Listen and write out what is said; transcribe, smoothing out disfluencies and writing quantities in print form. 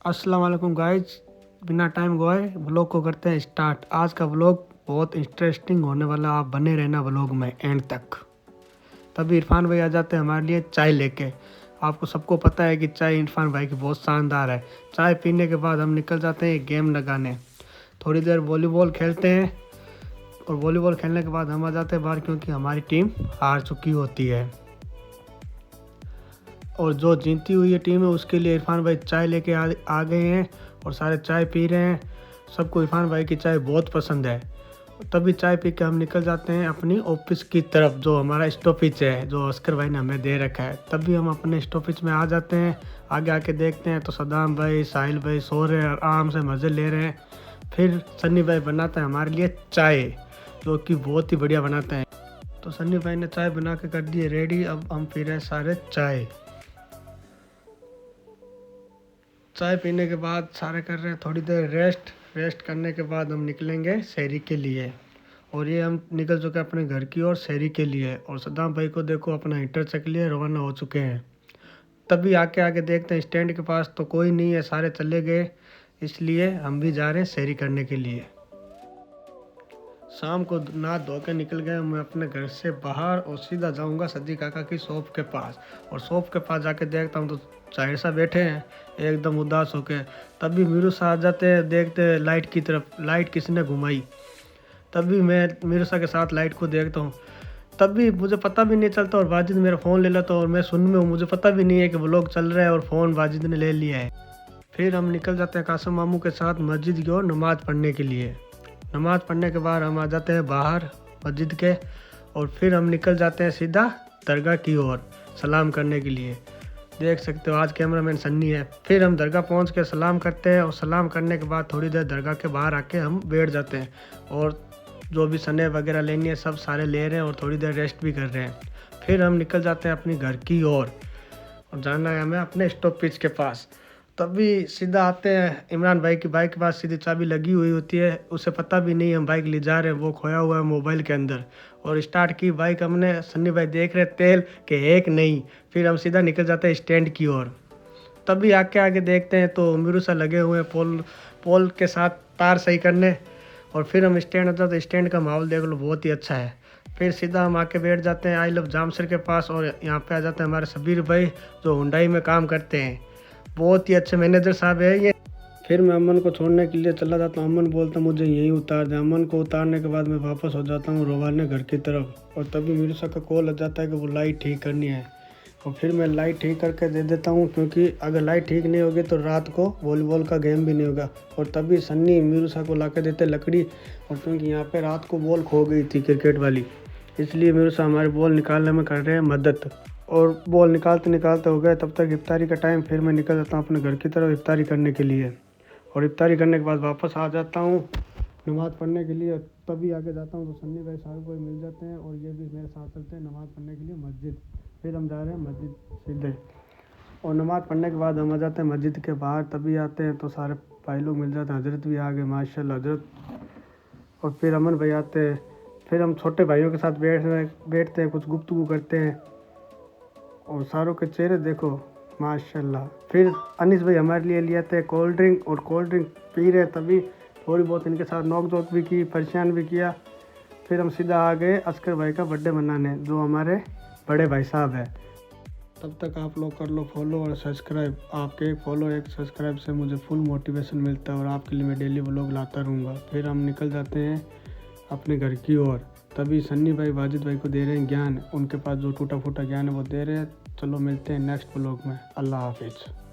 अस्सलाम वालेकुम गाइज। बिना टाइम गवाए व्लॉग को करते हैं स्टार्ट। आज का व्लॉग बहुत इंटरेस्टिंग होने वाला, आप बने रहना व्लॉग में एंड तक। तभी इरफान भाई आ जाते हैं हमारे लिए चाय लेके। आपको सबको पता है कि चाय इरफान भाई की बहुत शानदार है। चाय पीने के बाद हम निकल जाते हैं गेम लगाने, थोड़ी देर वॉलीबॉल खेलते हैं और वॉलीबॉल खेलने के बाद हम आ जाते हैं बाहर, क्योंकि हमारी टीम हार चुकी होती है और जो जीती हुई है टीम है उसके लिए इरफान भाई चाय लेके आ गए हैं और सारे चाय पी रहे हैं। सबको इरफान भाई की चाय बहुत पसंद है। तभी चाय पी के हम निकल जाते हैं अपनी ऑफिस की तरफ, जो हमारा स्टॉपेज है जो अस्कर भाई ने हमें दे रखा है। तभी हम अपने स्टॉपेज में आ जाते हैं। आगे आके देखते हैं तो सदाम भाई, साहिल भाई सो रहे हैं और आराम से मज़े ले रहे हैं। फिर सन्नी भाई बनाता है हमारे लिए चाय, जो कि बहुत ही बढ़िया बनाते हैं। तो सन्नी भाई ने चाय बना के कर दी है रेडी। अब हम पी रहे हैं सारे चाय। चाय पीने के बाद सारे कर रहे हैं थोड़ी देर रेस्ट करने के बाद हम निकलेंगे शहरी के लिए। और ये हम निकल चुके हैं अपने घर की ओर शहरी के लिए। और सद्दाम भाई को देखो अपना हीटर चक लिए रवाना हो चुके हैं। तभी आके आगे देखते हैं स्टैंड के पास तो कोई नहीं है, सारे चले गए, इसलिए हम भी जा रहे हैं शहरी करने के लिए। शाम को नहा धो के निकल गए मैं अपने घर से बाहर और सीधा जाऊंगा सदी काका की शॉप के पास। और शॉप के पास जाके देखता हूँ तो जाहिर सा बैठे हैं एकदम उदास होके। तभी मीरू सा आ जाते हैं, देखते हैं लाइट की तरफ, लाइट किसने घुमाई। तभी मैं मीरू सा के साथ लाइट को देखता हूँ। तभी मुझे पता भी नहीं चलता और वाजिद मेरा फ़ोन ले लेता और मैं सुन में हूँ, मुझे पता भी नहीं है कि व्लॉग चल रहा है और फ़ोन वाजिद ने ले लिया है। फिर हम निकल जाते हैं कासिम मामू के साथ मस्जिद की ओर नमाज़ पढ़ने के लिए। नमाज़ पढ़ने के बाद हम आ जाते हैं बाहर मस्जिद के और फिर हम निकल जाते हैं सीधा दरगाह की ओर सलाम करने के लिए। देख सकते हो आज कैमरामैन सन्नी है। फिर हम दरगाह पहुंच के सलाम करते हैं और सलाम करने के बाद थोड़ी देर दरगाह के बाहर आके हम बैठ जाते हैं और जो भी सने वगैरह लेनी है सब सारे ले रहे हैं और थोड़ी देर रेस्ट भी कर रहे हैं। फिर हम निकल जाते हैं अपनी घर की ओर और जाना है हमें अपने स्टॉपेज के पास। तभी सीधा आते हैं इमरान भाई की बाइक के पास, सीधी चाबी लगी हुई होती है, उसे पता भी नहीं हम बाइक ले जा रहे हैं, वो खोया हुआ है मोबाइल के अंदर। और स्टार्ट की बाइक हमने, सन्नी भाई देख रहे तेल के एक नहीं। फिर हम सीधा निकल जाते हैं स्टैंड की ओर। तभी आके आगे देखते हैं तो मीरू सा लगे हुए हैं पोल के साथ तार सही करने। और फिर हम स्टैंड आता तो स्टैंड का माहौल देख लो बहुत ही अच्छा है। फिर सीधा हम आके बैठ जाते हैं आई लव जामसर के पास और यहाँ पे आ जाते हैं हमारे सबीर भाई जो हुंडई में काम करते हैं, बहुत ही अच्छे मैनेजर साहब है ये। फिर मैं अमन को छोड़ने के लिए चला जाता हूँ। अमन बोलता मुझे यहीं उतार दे। अमन को उतारने के बाद मैं वापस हो जाता हूँ रोवाने घर की तरफ। और तभी मेरे साथ का कॉल आ जाता है कि वो लाइट ठीक करनी है और फिर मैं लाइट ठीक करके दे देता हूँ, क्योंकि अगर लाइट ठीक नहीं होगी तो रात को वॉलीबॉल का गेम भी नहीं होगा। और तभी सन्नी मीरूसा को ला के देते लकड़ी, और क्योंकि यहाँ पे रात को बॉल खो गई थी क्रिकेट वाली, इसलिए मीरूसा हमारी बॉल निकालने में कर रहे हैं मदद। और बॉल निकालते निकालते हो गए तब तक इफ्तारी का टाइम। फिर मैं निकल जाता हूँ अपने घर की तरफ इफ्तारी करने के लिए और इफ्तारी करने के बाद वापस आ जाता हूँ नमाज़ पढ़ने के लिए। तभी आगे जाता हूँ तो सन्नी भाई साहब भाई मिल जाते हैं और ये भी मेरे साथ चलते हैं नमाज़ पढ़ने के लिए मस्जिद। फिर हम जा रहे हैं मस्जिद सीधे और नमाज़ पढ़ने के बाद हम आ जाते हैं मस्जिद के बाहर। तभी आते हैं तो सारे भाई लोग मिल जाते हैं, हजरत भी आ गए माशाल्लाह हजरत। और फिर अमन भाई आते हैं। फिर हम छोटे भाइयों के साथ बैठते हैं, कुछ गुफ्तगू करते हैं और सारों के चेहरे देखो माशाल्लाह। फिर अनीस भाई हमारे लिए लिए थे कोल्ड ड्रिंक और कोल्ड ड्रिंक पी रहे, तभी थोड़ी बहुत इनके साथ नोक झोंक भी की, परेशान भी किया। फिर हम सीधा आ गए अस्कर भाई का बर्थडे मनाने, जो हमारे बड़े भाई साहब है। तब तक आप लोग कर लो फॉलो और सब्सक्राइब। आपके एक फॉलो एक सब्सक्राइब से मुझे फुल मोटिवेशन मिलता है और आपके लिए मैं डेली व्लॉग लाता रहूँगा। फिर हम निकल जाते हैं अपने घर की ओर। तभी सन्नी भाई वाजिद भाई को दे रहे हैं ज्ञान, उनके पास जो टूटा फूटा ज्ञान है वो दे रहे हैं। चलो मिलते हैं नेक्स्ट व्लॉग में। अल्लाह हाफिज़।